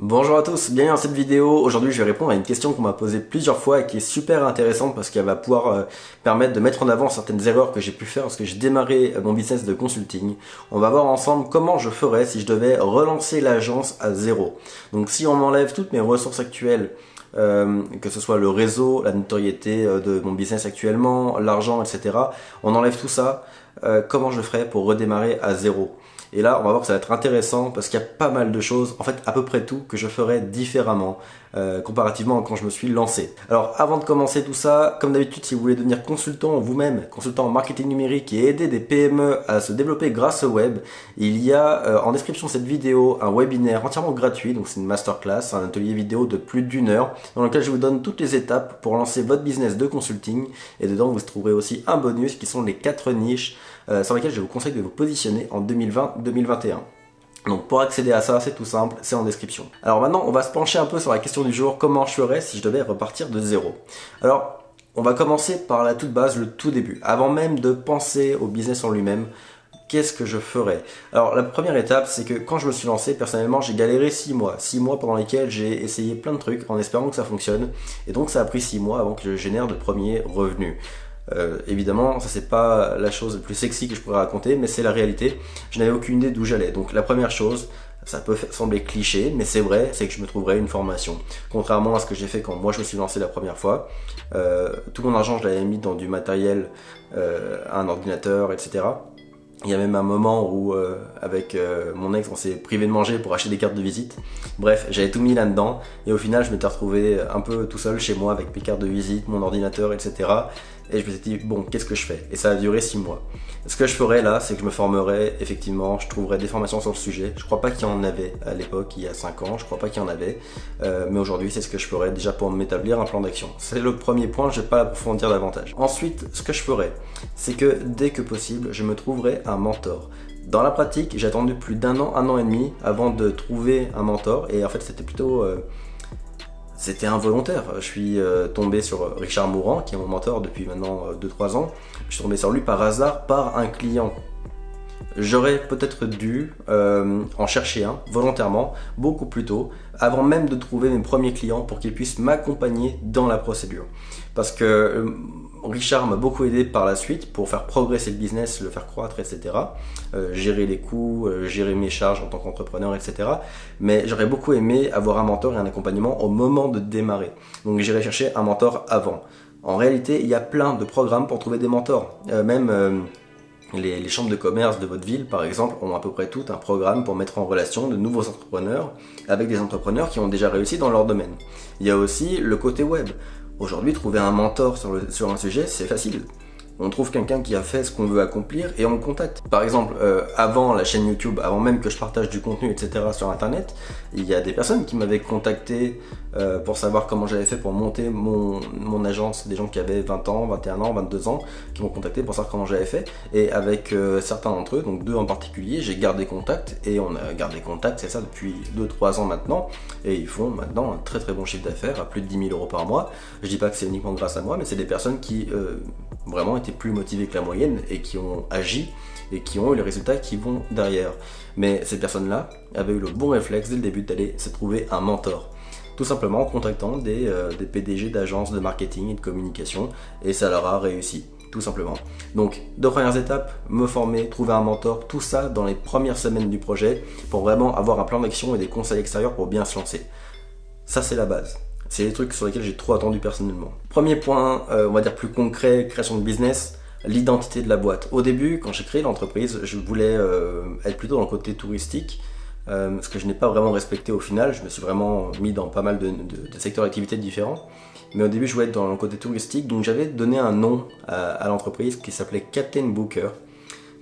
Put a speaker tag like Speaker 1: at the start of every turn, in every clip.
Speaker 1: Bonjour à tous, bienvenue dans cette vidéo. Aujourd'hui je vais répondre à une question qu'on m'a posée plusieurs fois et qui est super intéressante parce qu'elle va pouvoir permettre de mettre en avant certaines erreurs que j'ai pu faire lorsque j'ai démarré mon business de consulting. On va voir ensemble comment je ferais si je devais relancer l'agence à zéro. Donc si on m'enlève toutes mes ressources actuelles, que ce soit le réseau, la notoriété de mon business actuellement, l'argent, etc. On enlève tout ça, comment je ferais pour redémarrer à zéro? Et là, on va voir que ça va être intéressant parce qu'il y a pas mal de choses, en fait à peu près tout, que je ferais différemment comparativement à quand je me suis lancé. Alors avant de commencer tout ça, comme d'habitude, si vous voulez devenir consultant vous-même, consultant en marketing numérique et aider des PME à se développer grâce au web, il y a en description de cette vidéo un webinaire entièrement gratuit, donc c'est une masterclass, un atelier vidéo de plus d'1 heure dans lequel je vous donne toutes les étapes pour lancer votre business de consulting et dedans vous trouverez aussi un bonus qui sont les 4 niches sur lesquelles je vous conseille de vous positionner en 2020-2021. Donc pour accéder à ça, c'est tout simple, c'est en description. Alors maintenant, on va se pencher un peu sur la question du jour, comment je ferais si je devais repartir de zéro. Alors, on va commencer par la toute base, le tout début. Avant même de penser au business en lui-même, qu'est-ce que je ferais? Alors la première étape, c'est que quand je me suis lancé, personnellement, j'ai galéré 6 mois. 6 mois pendant lesquels j'ai essayé plein de trucs en espérant que ça fonctionne. Et donc ça a pris 6 mois avant que je génère de premiers revenus. Évidemment, ça c'est pas la chose la plus sexy que je pourrais raconter, mais c'est la réalité. Je n'avais aucune idée d'où j'allais. Donc la première chose, ça peut sembler cliché, mais c'est vrai, c'est que je me trouverais une formation. Contrairement à ce que j'ai fait quand moi je me suis lancé la première fois, tout mon argent je l'avais mis dans du matériel, un ordinateur, etc. Il y a même un moment où avec mon ex on s'est privé de manger pour acheter des cartes de visite. Bref, j'avais tout mis là-dedans et au final je m'étais retrouvé un peu tout seul chez moi avec mes cartes de visite, mon ordinateur, etc. Et je me suis dit bon, qu'est-ce que je fais? Et ça a duré 6 mois. Ce que je ferais là, c'est que je me formerais effectivement, je trouverais des formations sur le sujet. Je crois pas qu'il y en avait à l'époque, il y a 5 ans, je crois pas qu'il y en avait. Mais aujourd'hui c'est ce que je ferais déjà pour m'établir un plan d'action. C'est le premier point, je vais pas l'approfondir davantage. Ensuite, ce que je ferais, c'est que dès que possible, je me trouverais un mentor. Dans la pratique, j'ai attendu plus d'1 an, 1 an et demi avant de trouver un mentor et en fait c'était plutôt... C'était involontaire. Je suis tombé sur Richard Mourant, qui est mon mentor depuis maintenant 2-3 ans. Je suis tombé sur lui par hasard, par un client. J'aurais peut-être dû en chercher un volontairement, beaucoup plus tôt, avant même de trouver mes premiers clients pour qu'ils puissent m'accompagner dans la procédure. Parce que Richard m'a beaucoup aidé par la suite pour faire progresser le business, le faire croître, etc. Gérer les coûts, gérer mes charges en tant qu'entrepreneur, etc. Mais j'aurais beaucoup aimé avoir un mentor et un accompagnement au moment de démarrer. Donc j'irai chercher un mentor avant. En réalité, il y a plein de programmes pour trouver des mentors. Les chambres de commerce de votre ville, par exemple, ont à peu près tout un programme pour mettre en relation de nouveaux entrepreneurs avec des entrepreneurs qui ont déjà réussi dans leur domaine. Il y a aussi le côté web. Aujourd'hui, trouver un mentor sur un sujet, c'est facile. On trouve quelqu'un qui a fait ce qu'on veut accomplir et on le contacte. Par exemple, avant la chaîne YouTube, avant même que je partage du contenu, etc. sur Internet, il y a des personnes qui m'avaient contacté pour savoir comment j'avais fait pour monter mon agence, des gens qui avaient 20 ans, 21 ans, 22 ans, qui m'ont contacté pour savoir comment j'avais fait. Et avec certains d'entre eux, donc 2 en particulier, j'ai gardé contact et on a gardé contact, c'est ça, depuis 2-3 ans maintenant. Et ils font maintenant un très très bon chiffre d'affaires, à plus de 10 000 € par mois. Je dis pas que c'est uniquement grâce à moi, mais c'est des personnes qui vraiment étaient plus motivés que la moyenne et qui ont agi et qui ont eu les résultats qui vont derrière. Mais ces personnes-là avaient eu le bon réflexe dès le début d'aller se trouver un mentor. Tout simplement en contactant des PDG d'agences de marketing et de communication et ça leur a réussi, tout simplement. Donc, 2 premières étapes, me former, trouver un mentor, tout ça dans les premières semaines du projet pour vraiment avoir un plan d'action et des conseils extérieurs pour bien se lancer. Ça, c'est la base. C'est les trucs sur lesquels j'ai trop attendu personnellement. Premier point, on va dire plus concret, création de business, l'identité de la boîte. Au début, quand j'ai créé l'entreprise, je voulais être plutôt dans le côté touristique, ce que je n'ai pas vraiment respecté au final. Je me suis vraiment mis dans pas mal de secteurs d'activité différents. Mais au début, je voulais être dans le côté touristique, donc j'avais donné un nom à l'entreprise qui s'appelait Captain Booker.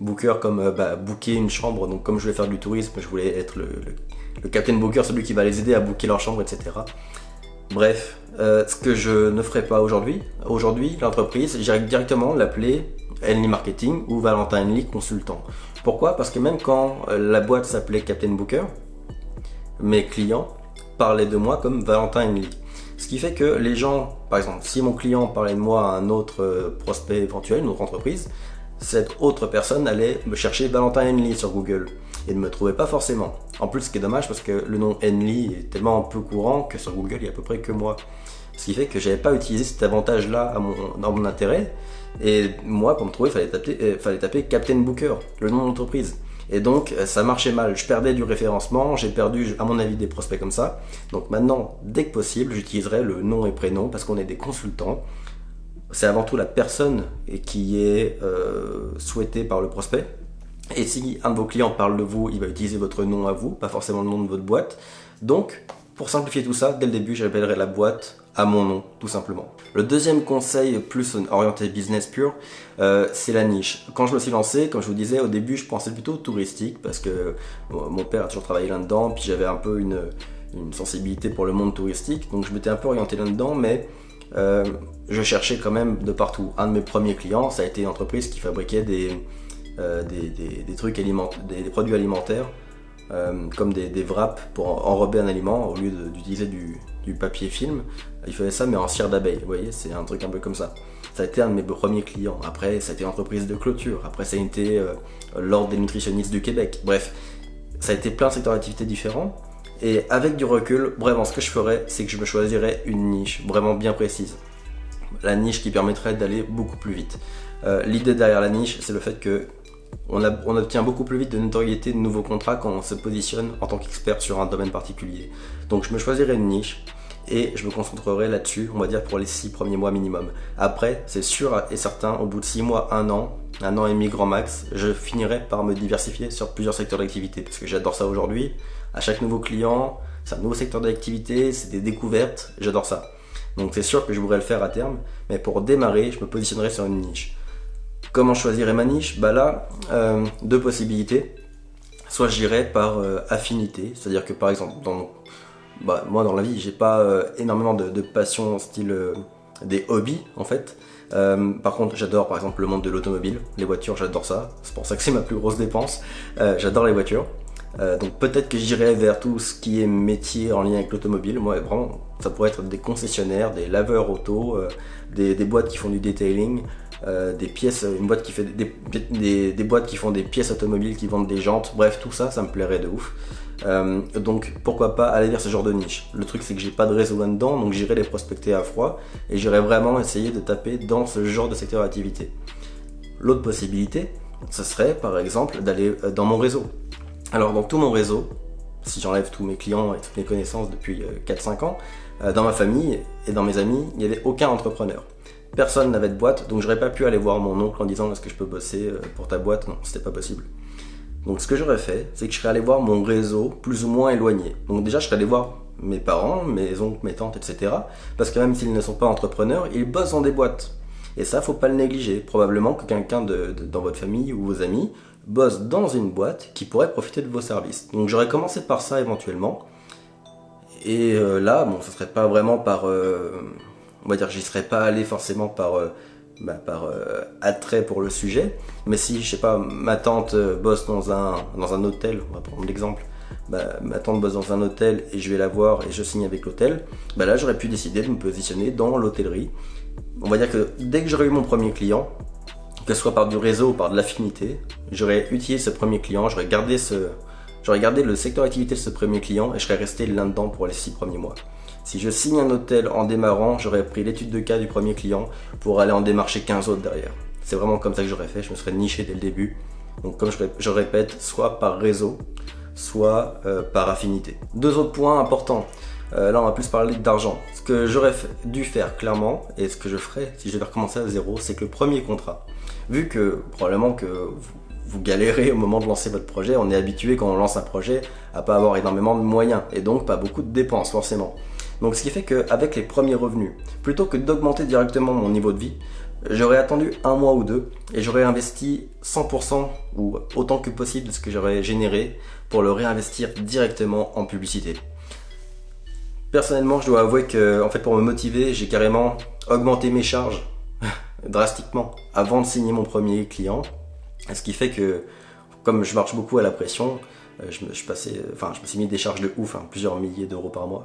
Speaker 1: Booker comme booker une chambre, donc comme je voulais faire du tourisme, je voulais être le Captain Booker, celui qui va les aider à booker leur chambre, etc. Bref, ce que je ne ferai pas aujourd'hui. Aujourd'hui, l'entreprise, j'irai directement l'appeler Henley Marketing ou Valentin Henley Consultant. Pourquoi? Parce que même quand la boîte s'appelait Captain Booker, mes clients parlaient de moi comme Valentin Henley. Ce qui fait que les gens, par exemple, si mon client parlait de moi à un autre prospect éventuel, une autre entreprise, cette autre personne allait me chercher Valentin Henley sur Google et ne me trouvait pas forcément. En plus, ce qui est dommage parce que le nom Henley est tellement peu courant que sur Google il y a à peu près que moi. Ce qui fait que j'avais pas utilisé cet avantage-là dans mon intérêt. Et moi, pour me trouver, il fallait taper Captain Booker, le nom de l'entreprise. Et donc, ça marchait mal. Je perdais du référencement, j'ai perdu, à mon avis, des prospects comme ça. Donc maintenant, dès que possible, j'utiliserai le nom et prénom parce qu'on est des consultants. C'est avant tout la personne qui est souhaitée par le prospect. Et si un de vos clients parle de vous, il va utiliser votre nom à vous, pas forcément le nom de votre boîte. Donc, pour simplifier tout ça, dès le début, j'appellerai la boîte à mon nom, tout simplement. Le deuxième conseil, plus orienté business pur, c'est la niche. Quand je me suis lancé, comme je vous disais, au début, je pensais plutôt touristique, parce que mon père a toujours travaillé là-dedans, puis j'avais un peu une sensibilité pour le monde touristique, donc je m'étais un peu orienté là-dedans, mais je cherchais quand même de partout. Un de mes premiers clients, ça a été une entreprise qui fabriquait des trucs alimentaires, des produits alimentaires, comme des wraps pour enrober un aliment au lieu d'utiliser du papier film. Il faisait ça mais en cire d'abeille, vous voyez, c'est un truc un peu comme ça. Ça a été un de mes premiers clients. Après, ça a été une entreprise de clôture. Après, ça a été l'ordre des nutritionnistes du Québec. Bref, ça a été plein de secteurs d'activité différents. Et avec du recul, vraiment, ce que je ferais, c'est que je me choisirais une niche vraiment bien précise. La niche qui permettrait d'aller beaucoup plus vite. L'idée derrière la niche, c'est le fait que on obtient beaucoup plus vite de notoriété, de nouveaux contrats quand on se positionne en tant qu'expert sur un domaine particulier. Donc je me choisirai une niche et je me concentrerai là-dessus, on va dire pour les 6 premiers mois minimum. Après, c'est sûr et certain, au bout de 6 mois, 1 an et demi grand max, je finirai par me diversifier sur plusieurs secteurs d'activité parce que j'adore ça aujourd'hui. À chaque nouveau client, c'est un nouveau secteur d'activité, c'est des découvertes, j'adore ça. Donc c'est sûr que je voudrais le faire à terme, mais pour démarrer, je me positionnerai sur une niche. Comment choisir ma niche? Bah là, 2 possibilités. Soit j'irai par affinité, c'est-à-dire que par exemple, moi dans la vie, j'ai pas énormément de passion style des hobbies en fait. Par contre, j'adore par exemple le monde de l'automobile, les voitures, j'adore ça. C'est pour ça que c'est ma plus grosse dépense. J'adore les voitures. Donc peut-être que j'irai vers tout ce qui est métier en lien avec l'automobile. Moi, vraiment, ça pourrait être des concessionnaires, des laveurs auto, des boîtes qui font du detailing. Des pièces, une boîte qui fait des boîtes qui font des pièces automobiles, qui vendent des jantes, bref, tout ça, ça me plairait de ouf. Donc pourquoi pas aller vers ce genre de niche. Le truc c'est que j'ai pas de réseau là-dedans, donc j'irai les prospecter à froid et j'irai vraiment essayer de taper dans ce genre de secteur d'activité. L'autre possibilité, ce serait par exemple d'aller dans mon réseau. Alors dans tout mon réseau, si j'enlève tous mes clients et toutes mes connaissances depuis 4-5 ans, dans ma famille et dans mes amis, il n'y avait aucun entrepreneur. Personne n'avait de boîte, donc j'aurais pas pu aller voir mon oncle en disant est-ce que je peux bosser pour ta boîte. Non, c'était pas possible. Donc ce que j'aurais fait, c'est que je serais allé voir mon réseau plus ou moins éloigné. Donc déjà je serais allé voir mes parents, mes oncles, mes tantes, etc. Parce que même s'ils ne sont pas entrepreneurs, ils bossent dans des boîtes. Et ça, faut pas le négliger. Probablement que quelqu'un dans votre famille ou vos amis bosse dans une boîte qui pourrait profiter de vos services. Donc j'aurais commencé par ça éventuellement. Et là, bon, ce serait pas vraiment par... on va dire, j'y serais pas allé forcément par attrait pour le sujet, mais si, je sais pas, ma tante bosse dans un hôtel, on va prendre l'exemple, ma tante bosse dans un hôtel et je vais la voir et je signe avec l'hôtel, là j'aurais pu décider de me positionner dans l'hôtellerie. On va dire que dès que j'aurais eu mon premier client, que ce soit par du réseau ou par de l'affinité, j'aurais utilisé ce premier client, j'aurais gardé le secteur d'activité de ce premier client et je serais resté là-dedans pour les 6 premiers mois. Si je signe un hôtel en démarrant, j'aurais pris l'étude de cas du premier client pour aller en démarcher 15 autres derrière. C'est vraiment comme ça que j'aurais fait, je me serais niché dès le début. Donc comme je répète, soit par réseau, soit par affinité. 2 autres points importants. Là on va plus parler d'argent. Ce que j'aurais dû faire clairement, et ce que je ferais si je devais recommencer à zéro, c'est que le premier contrat, vu que probablement que vous galérez au moment de lancer votre projet, on est habitué quand on lance un projet à pas avoir énormément de moyens, et donc pas beaucoup de dépenses forcément. Donc ce qui fait qu'avec les premiers revenus, plutôt que d'augmenter directement mon niveau de vie, j'aurais attendu 1 mois ou 2 et j'aurais investi 100% ou autant que possible de ce que j'aurais généré pour le réinvestir directement en publicité. Personnellement, je dois avouer que en fait, pour me motiver, j'ai carrément augmenté mes charges drastiquement avant de signer mon premier client. Ce qui fait que, comme je marche beaucoup à la pression, Je me suis mis des charges de ouf, hein, plusieurs milliers d'euros par mois.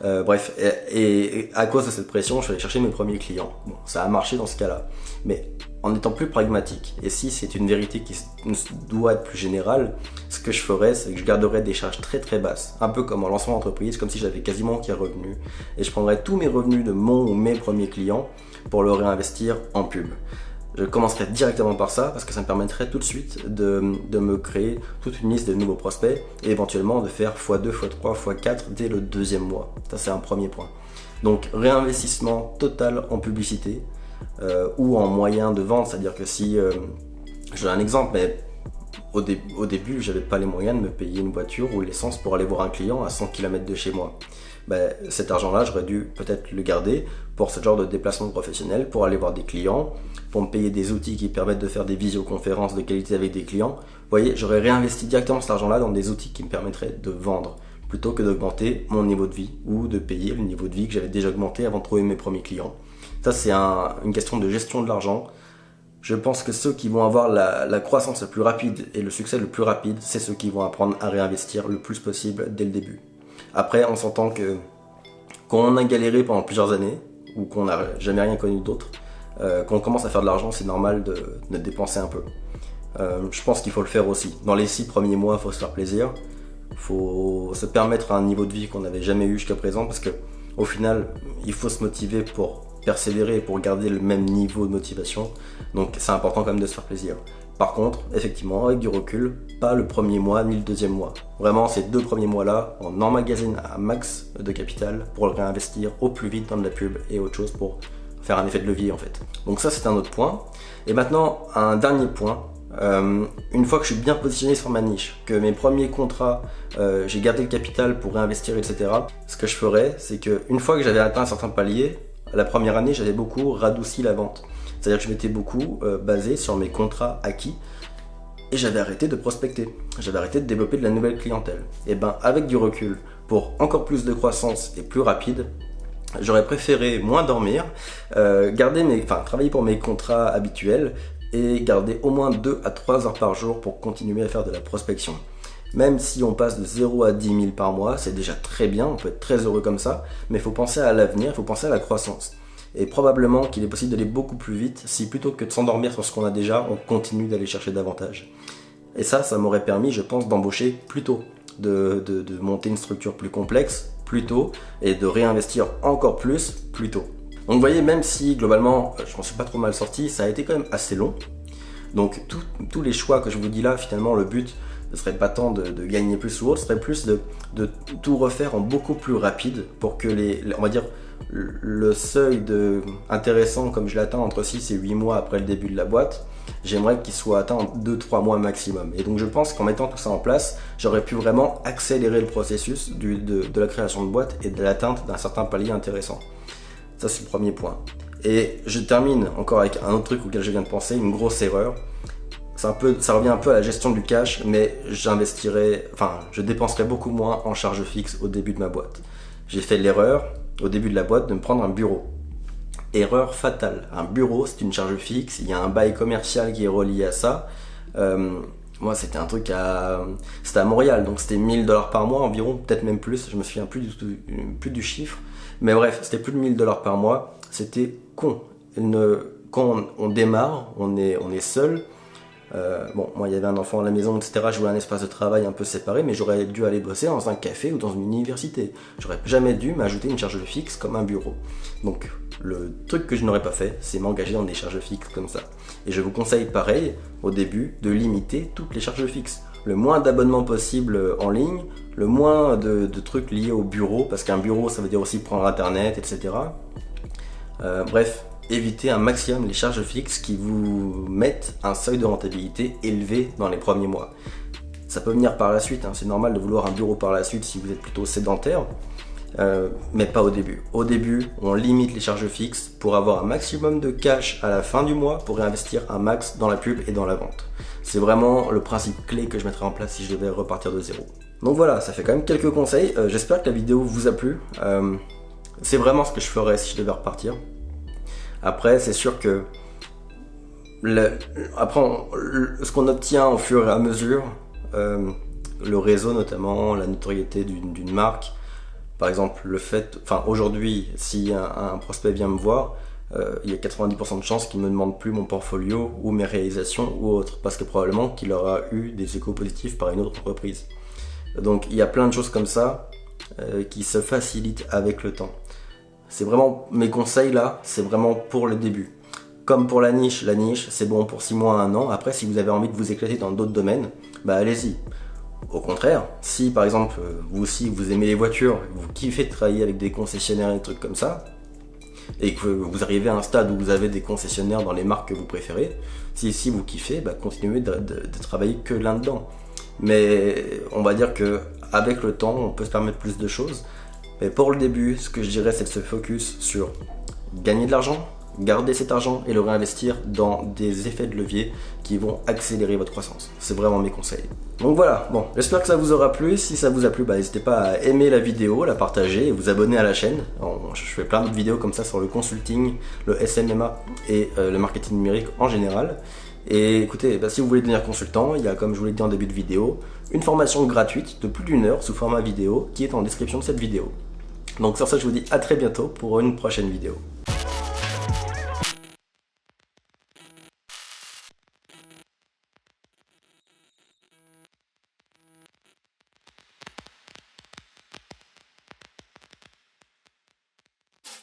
Speaker 1: Bref, et à cause de cette pression, je suis allé chercher mes premiers clients. Bon, ça a marché dans ce cas-là, mais en étant plus pragmatique, et si c'est une vérité qui doit être plus générale, ce que je ferais, c'est que je garderais des charges très très basses, un peu comme en lancement d'entreprise, comme si j'avais quasiment aucun revenu, et je prendrais tous mes revenus de mon ou mes premiers clients pour le réinvestir en pub. Je commencerai directement par ça parce que ça me permettrait tout de suite de me créer toute une liste de nouveaux prospects et éventuellement de faire x2, x3, x4 dès le deuxième mois. Ça, c'est un premier point. Donc réinvestissement total en publicité ou en moyens de vente, c'est-à-dire que si, je donne un exemple, mais au début, j'avais pas les moyens de me payer une voiture ou l'essence pour aller voir un client à 100 km de chez moi. Cet argent-là, j'aurais dû peut-être le garder pour ce genre de déplacement professionnel, pour aller voir des clients, pour me payer des outils qui permettent de faire des visioconférences de qualité avec des clients. Vous voyez, j'aurais réinvesti directement cet argent-là dans des outils qui me permettraient de vendre, plutôt que d'augmenter mon niveau de vie ou de payer le niveau de vie que j'avais déjà augmenté avant de trouver mes premiers clients. Ça, c'est une question de gestion de l'argent. Je pense que ceux qui vont avoir la croissance la plus rapide et le succès le plus rapide, c'est ceux qui vont apprendre à réinvestir le plus possible dès le début. Après, on s'entend que quand on a galéré pendant plusieurs années, ou qu'on n'a jamais rien connu d'autre, quand on commence à faire de l'argent, c'est normal de dépenser un peu. Je pense qu'il faut le faire aussi. Dans les 6 premiers mois, il faut se faire plaisir. Il faut se permettre un niveau de vie qu'on n'avait jamais eu jusqu'à présent, parce que au final, il faut se motiver pour persévérer et pour garder le même niveau de motivation. Donc c'est important quand même de se faire plaisir. Par contre, effectivement, avec du recul, pas le premier mois ni le deuxième mois. Vraiment, ces 2 premiers mois-là, on emmagasine un max de capital pour le réinvestir au plus vite dans de la pub et autre chose pour faire un effet de levier en fait. Donc ça, c'est un autre point. Et maintenant, un dernier point. Une fois que je suis bien positionné sur ma niche, que mes premiers contrats, j'ai gardé le capital pour réinvestir, etc. Ce que je ferais, c'est qu'une fois que j'avais atteint un certain palier, la première année, j'avais beaucoup radouci la vente. C'est-à-dire que je m'étais beaucoup basé sur mes contrats acquis et j'avais arrêté de prospecter. J'avais arrêté de développer de la nouvelle clientèle. Et avec du recul, pour encore plus de croissance et plus rapide, j'aurais préféré moins dormir, travailler pour mes contrats habituels et garder au moins 2 à 3 heures par jour pour continuer à faire de la prospection. Même si on passe de 0 à 10 000 par mois, c'est déjà très bien, on peut être très heureux comme ça, mais il faut penser à l'avenir, il faut penser à la croissance. Et probablement qu'il est possible d'aller beaucoup plus vite si plutôt que de s'endormir sur ce qu'on a déjà, on continue d'aller chercher davantage. Et ça m'aurait permis, je pense, d'embaucher plus tôt, de monter une structure plus complexe plus tôt et de réinvestir encore plus tôt. Donc vous voyez, même si globalement je m'en suis pas trop mal sorti, ça a été quand même assez long. Donc tous les choix que je vous dis là, finalement le but ne serait pas tant de gagner plus ou autre, ce serait plus de tout refaire en beaucoup plus rapide pour que on va dire le seuil intéressant comme je l'atteins entre 6 et 8 mois après le début de la boîte, j'aimerais qu'il soit atteint en 2-3 mois maximum. Et donc je pense qu'en mettant tout ça en place, j'aurais pu vraiment accélérer le processus de la création de boîte et de l'atteinte d'un certain palier intéressant. Ça, c'est le premier point. Et je termine encore avec un autre truc auquel je viens de penser, une grosse erreur. Ça revient un peu à la gestion du cash, mais je dépenserai beaucoup moins en charges fixes au début de ma boîte. J'ai fait l'erreur, au début de la boîte, de me prendre un bureau. Erreur fatale. Un bureau, c'est une charge fixe, il y a un bail commercial qui est relié à ça. Moi, c'était un truc c'était à Montréal, donc c'était 1 000 $ par mois environ, peut-être même plus, je me souviens plus du chiffre. Mais bref, c'était plus de 1 000 $ par mois, c'était con. Quand on démarre, on est seul. Moi il y avait un enfant à la maison, etc. Je voulais un espace de travail un peu séparé, mais j'aurais dû aller bosser dans un café ou dans une université. J'aurais jamais dû m'ajouter une charge fixe comme un bureau. Donc le truc que je n'aurais pas fait, c'est m'engager dans des charges fixes comme ça. Et je vous conseille pareil, au début, de limiter toutes les charges fixes. Le moins d'abonnements possible en ligne, le moins de trucs liés au bureau, parce qu'un bureau ça veut dire aussi prendre internet, etc. Bref, évitez un maximum les charges fixes qui vous mettent un seuil de rentabilité élevé dans les premiers mois. Ça peut venir par la suite, c'est normal de vouloir un bureau par la suite si vous êtes plutôt sédentaire, mais pas au début. Au début, on limite les charges fixes pour avoir un maximum de cash à la fin du mois pour réinvestir un max dans la pub et dans la vente. C'est vraiment le principe clé que je mettrais en place si je devais repartir de zéro. Donc voilà, ça fait quand même quelques conseils. J'espère que la vidéo vous a plu. C'est vraiment ce que je ferais si je devais repartir. Après, c'est sûr que ce qu'on obtient au fur et à mesure, le réseau notamment, la notoriété d'une marque. Par exemple, aujourd'hui, si un prospect vient me voir, il y a 90% de chances qu'il ne me demande plus mon portfolio ou mes réalisations ou autre, parce que probablement qu'il aura eu des échos positifs par une autre entreprise. Donc il y a plein de choses comme ça qui se facilitent avec le temps. C'est vraiment mes conseils là, c'est vraiment pour le début. Comme pour la niche c'est bon pour 6 mois à 1 an. Après, si vous avez envie de vous éclater dans d'autres domaines, bah allez-y. Au contraire, si par exemple vous aussi vous aimez les voitures, vous kiffez de travailler avec des concessionnaires et des trucs comme ça, et que vous arrivez à un stade où vous avez des concessionnaires dans les marques que vous préférez, si vous kiffez, bah continuez de travailler que là-dedans. Mais on va dire que avec le temps, on peut se permettre plus de choses. Mais pour le début, ce que je dirais, c'est de se focus sur gagner de l'argent, garder cet argent et le réinvestir dans des effets de levier qui vont accélérer votre croissance. C'est vraiment mes conseils. Donc voilà, bon, j'espère que ça vous aura plu. Si ça vous a plu, bah, n'hésitez pas à aimer la vidéo, la partager et vous abonner à la chaîne. Je fais plein d'autres vidéos comme ça sur le consulting, le SMMA et le marketing numérique en général. Et écoutez, bah, si vous voulez devenir consultant, il y a, comme je vous l'ai dit en début de vidéo, une formation gratuite de plus d'1 heure sous format vidéo qui est en description de cette vidéo. Donc sur ça, je vous dis à très bientôt pour une prochaine vidéo.